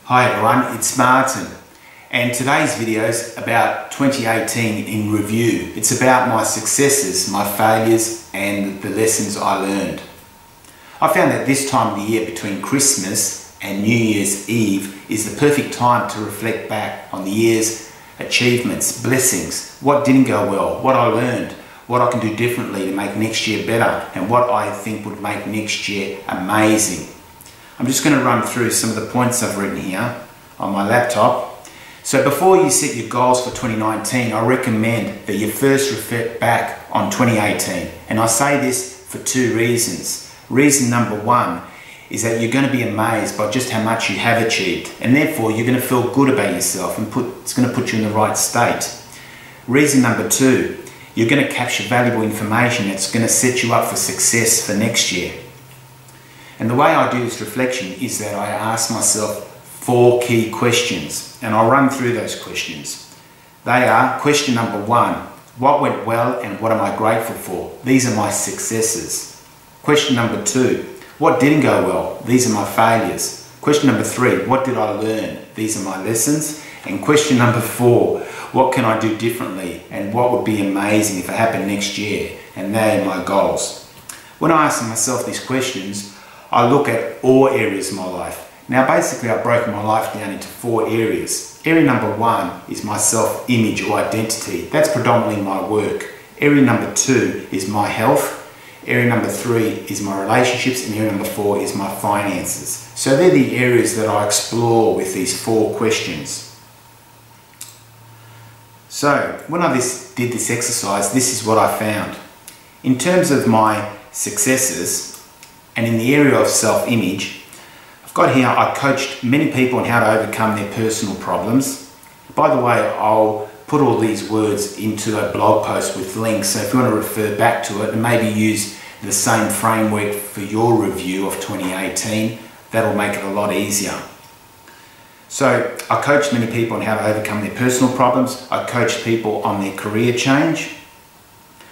Hi everyone, it's Martin, and today's video is about 2018 in review. It's about my successes, my failures and the lessons I learned. I found that this time of the year between Christmas and New Year's Eve is the perfect time to reflect back on the year's achievements, blessings, what didn't go well, what I learned, what I can do differently to make next year better, and what I think would make next year amazing. I'm just going to run through some of the points I've written here on my laptop. So before you set your goals for 2019, I recommend that you first reflect back on 2018. And I say this for two reasons. Reason number one is that you're going to be amazed by just how much you have achieved, and therefore you're going to feel good about yourself and it's going to put you in the right state. Reason number two, you're going to capture valuable information that's going to set you up for success for next year. And the way I do this reflection is that I ask myself 4 key questions, and I'll run through those questions. They are: question number 1, what went well and what am I grateful for? These are my successes. Question number 2, what didn't go well? These are my failures. Question number 3, what did I learn? These are my lessons. And question number 4, what can I do differently and what would be amazing if it happened next year? And they are my goals. When I ask myself these questions, I look at all areas of my life. Now basically I've broken my life down into 4 areas. Area number 1 is my self-image or identity. That's predominantly my work. Area number 2 is my health. Area number 3 is my relationships, and area number 4 is my finances. So they're the areas that I explore with these 4 questions. So when I did this exercise, this is what I found. In terms of my successes, and in the area of self-image, I've got here, I coached many people on how to overcome their personal problems. By the way, I'll put all these words into a blog post with links, so if you want to refer back to it and maybe use the same framework for your review of 2018, that'll make it a lot easier. So I coached many people on how to overcome their personal problems. I coached people on their career change.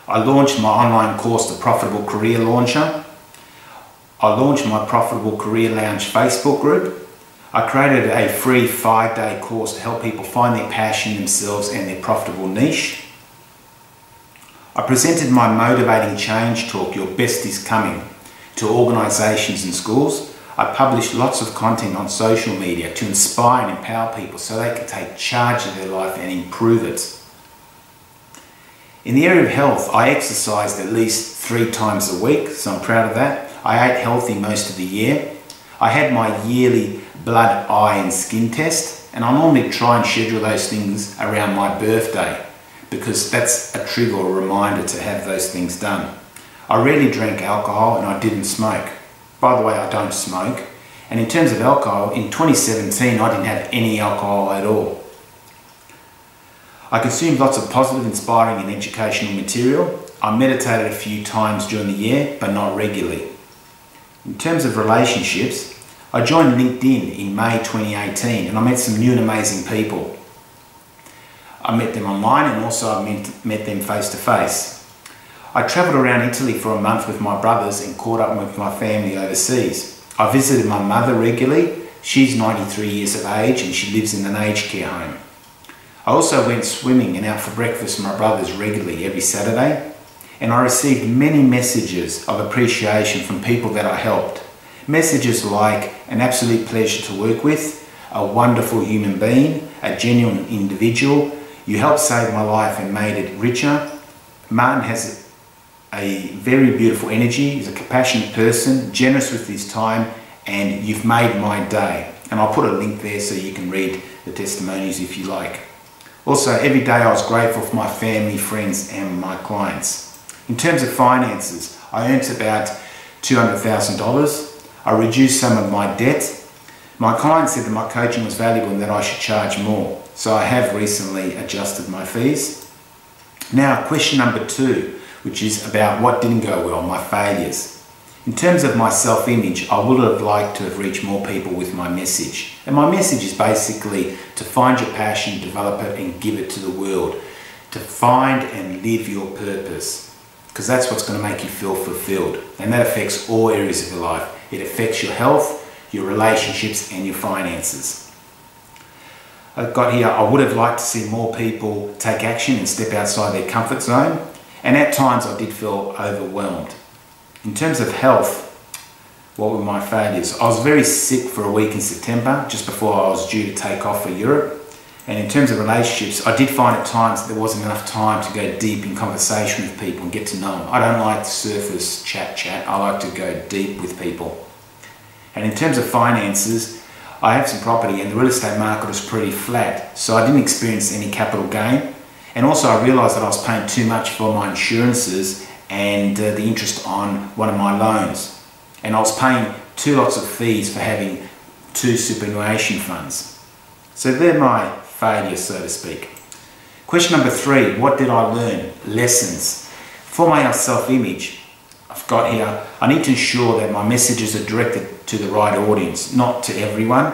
I launched my online course, The Profitable Career Launcher. I launched my Profitable Career Lounge Facebook group. I created a free 5-day course to help people find their passion, themselves and their profitable niche. I presented my motivating change talk, Your Best is Coming, to organisations and schools. I published lots of content on social media to inspire and empower people so they can take charge of their life and improve it. In the area of health, I exercised at least 3 times a week, so I'm proud of that. I ate healthy most of the year. I had my yearly blood, eye and skin test, and I normally try and schedule those things around my birthday because that's a trigger or a reminder to have those things done. I rarely drank alcohol and I didn't smoke. By the way, I don't smoke. And in terms of alcohol, in 2017 I didn't have any alcohol at all. I consumed lots of positive, inspiring and educational material. I meditated a few times during the year, but not regularly. In terms of relationships, I joined LinkedIn in May 2018 and I met some new and amazing people. I met them online and also I met them face to face. I travelled around Italy for a month with my brothers and caught up with my family overseas. I visited my mother regularly. She's 93 years of age and she lives in an aged care home. I also went swimming and out for breakfast with my brothers regularly every Saturday. And I received many messages of appreciation from people that I helped. Messages like an absolute pleasure to work with, a wonderful human being, a genuine individual, you helped save my life and made it richer. Martin has a very beautiful energy, he's a compassionate person, generous with his time, and you've made my day. And I'll put a link there so you can read the testimonies if you like. Also, every day I was grateful for my family, friends and my clients. In terms of finances, I earned about $200,000. I reduced some of my debt. My client said that my coaching was valuable and that I should charge more. So I have recently adjusted my fees. Now, question number 2, which is about what didn't go well, my failures. In terms of my self-image, I would have liked to have reached more people with my message. And my message is basically to find your passion, develop it and give it to the world. To find and live your purpose. Because that's what's going to make you feel fulfilled, and that affects all areas of your life. It affects your health, your relationships and your finances. I got here, I would have liked to see more people take action and step outside their comfort zone. And at times I did feel overwhelmed. In terms of health, what were my failures? I was very sick for a week in September, just before I was due to take off for Europe. And in terms of relationships, I did find at times that there wasn't enough time to go deep in conversation with people and get to know them. I don't like surface chat. I like to go deep with people. And in terms of finances, I have some property and the real estate market was pretty flat, so I didn't experience any capital gain. And also I realised that I was paying too much for my insurances and the interest on one of my loans. And I was paying 2 lots of fees for having 2 superannuation funds. So they're my failures, so to speak. Question number 3, what did I learn? Lessons. For my self-image, I've got here, I need to ensure that my messages are directed to the right audience, not to everyone.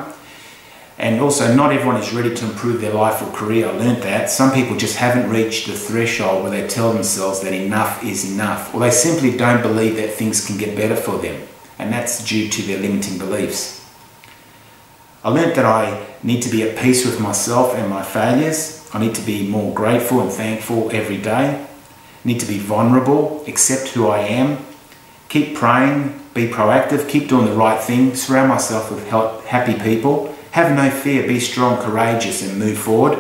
And also, not everyone is ready to improve their life or career. I learned that. Some people just haven't reached the threshold where they tell themselves that enough is enough, or they simply don't believe that things can get better for them. And that's due to their limiting beliefs. I learned that I need to be at peace with myself and my failures. I need to be more grateful and thankful every day. I need to be vulnerable, accept who I am, keep praying, be proactive, keep doing the right thing, surround myself with happy people, have no fear, be strong, courageous and move forward.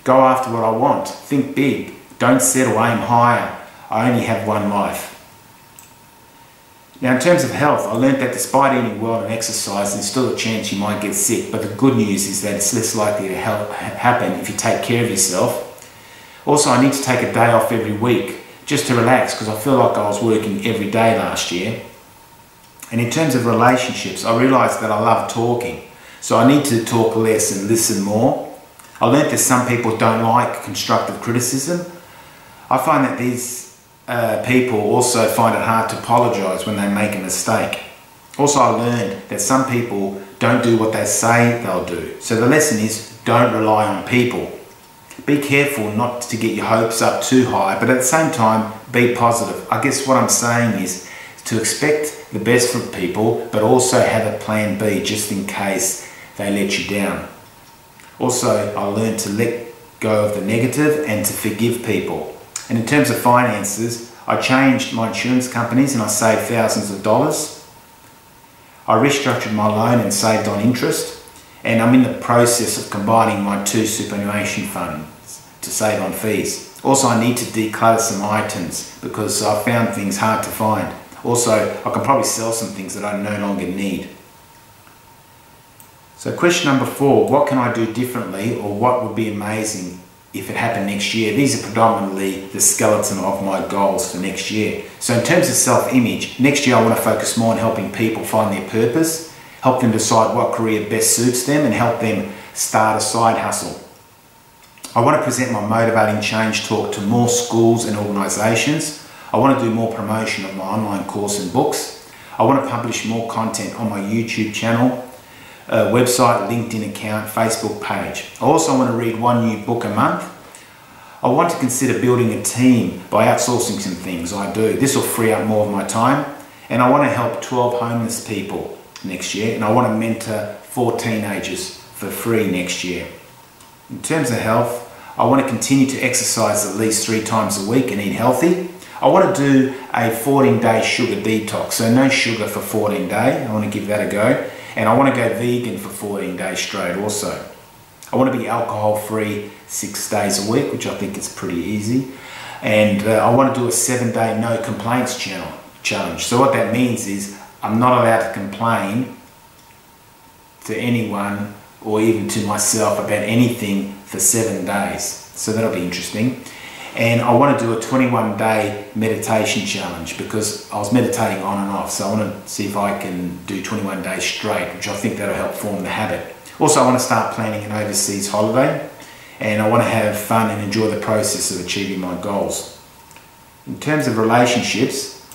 Go after what I want, think big, don't settle, aim higher. I only have one life. Now in terms of health, I learned that despite eating well and exercise, there's still a chance you might get sick, but the good news is that it's less likely to happen if you take care of yourself. Also, I need to take a day off every week just to relax because I feel like I was working every day last year. And in terms of relationships, I realised that I love talking, so I need to talk less and listen more. I learned that some people don't like constructive criticism. I find that these people also find it hard to apologise when they make a mistake. Also, I learned that some people don't do what they say they'll do. So the lesson is, don't rely on people. Be careful not to get your hopes up too high, but at the same time, be positive. I guess what I'm saying is to expect the best from people, but also have a plan B just in case they let you down. Also, I learned to let go of the negative and to forgive people. And in terms of finances, I changed my insurance companies and I saved thousands of dollars. I restructured my loan and saved on interest. And I'm in the process of combining my 2 superannuation funds to save on fees. Also, I need to declutter some items because I found things hard to find. Also, I can probably sell some things that I no longer need. So question number 4, what can I do differently or what would be amazing if it happened next year? These are predominantly the skeleton of my goals for next year. So in terms of self-image, next year I want to focus more on helping people find their purpose, help them decide what career best suits them and help them start a side hustle. I want to present my motivating change talk to more schools and organisations. I want to do more promotion of my online course and books. I want to publish more content on my YouTube channel, website, LinkedIn account, Facebook page. I also want to read 1 new book a month. I want to consider building a team by outsourcing some things I do. This will free up more of my time. And I want to help 12 homeless people next year. And I want to mentor 4 teenagers for free next year. In terms of health, I want to continue to exercise at least 3 times a week and eat healthy. I want to do a 14-day sugar detox, so no sugar for 14 days. I want to give that a go. And I want to go vegan for 14 days straight also. I want to be alcohol-free 6 days a week, which I think is pretty easy. And I want to do a 7-day no complaints challenge. So what that means is I'm not allowed to complain to anyone or even to myself about anything for 7 days. So that'll be interesting. And I want to do a 21-day meditation challenge because I was meditating on and off. So I want to see if I can do 21 days straight, which I think that'll help form the habit. Also, I want to start planning an overseas holiday and I want to have fun and enjoy the process of achieving my goals. In terms of relationships,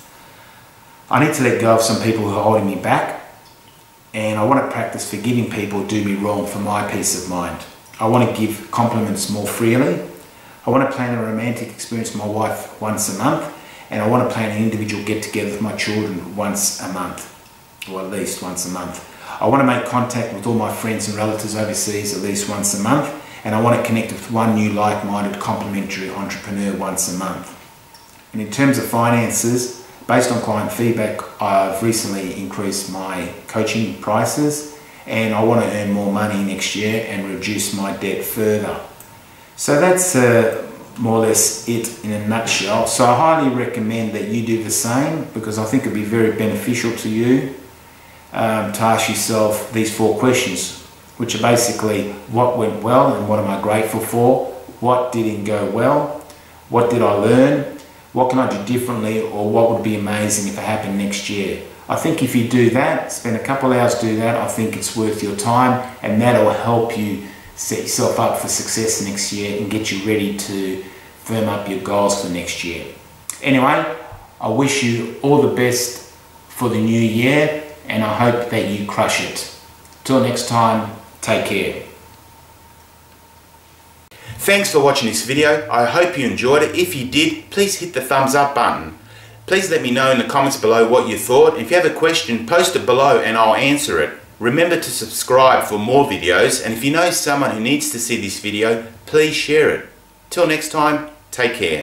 I need to let go of some people who are holding me back and I want to practice forgiving people who do me wrong for my peace of mind. I want to give compliments more freely. I want to plan a romantic experience with my wife once a month and I want to plan an individual get-together with my children once a month, or at least once a month. I want to make contact with all my friends and relatives overseas at least once a month and I want to connect with one new like-minded complementary entrepreneur once a month. And in terms of finances, based on client feedback, I've recently increased my coaching prices, and I want to earn more money next year and reduce my debt further. So that's more or less it in a nutshell. So I highly recommend that you do the same, because I think it'd be very beneficial to you to ask yourself these 4 questions, which are basically: what went well and what am I grateful for? What didn't go well? What did I learn? What can I do differently, or what would be amazing if it happened next year? I think if you do that, spend a couple hours do that, I think it's worth your time, and that'll help you set yourself up for success next year and get you ready to firm up your goals for next year. Anyway, I wish you all the best for the new year, and I hope that you crush it. Till next time, take care. Thanks for watching this video. I hope you enjoyed it. If you did, please hit the thumbs up button. Please let me know in the comments below what you thought. If you have a question, post it below and I'll answer it. Remember to subscribe for more videos, and if you know someone who needs to see this video, please share it. Till next time, take care.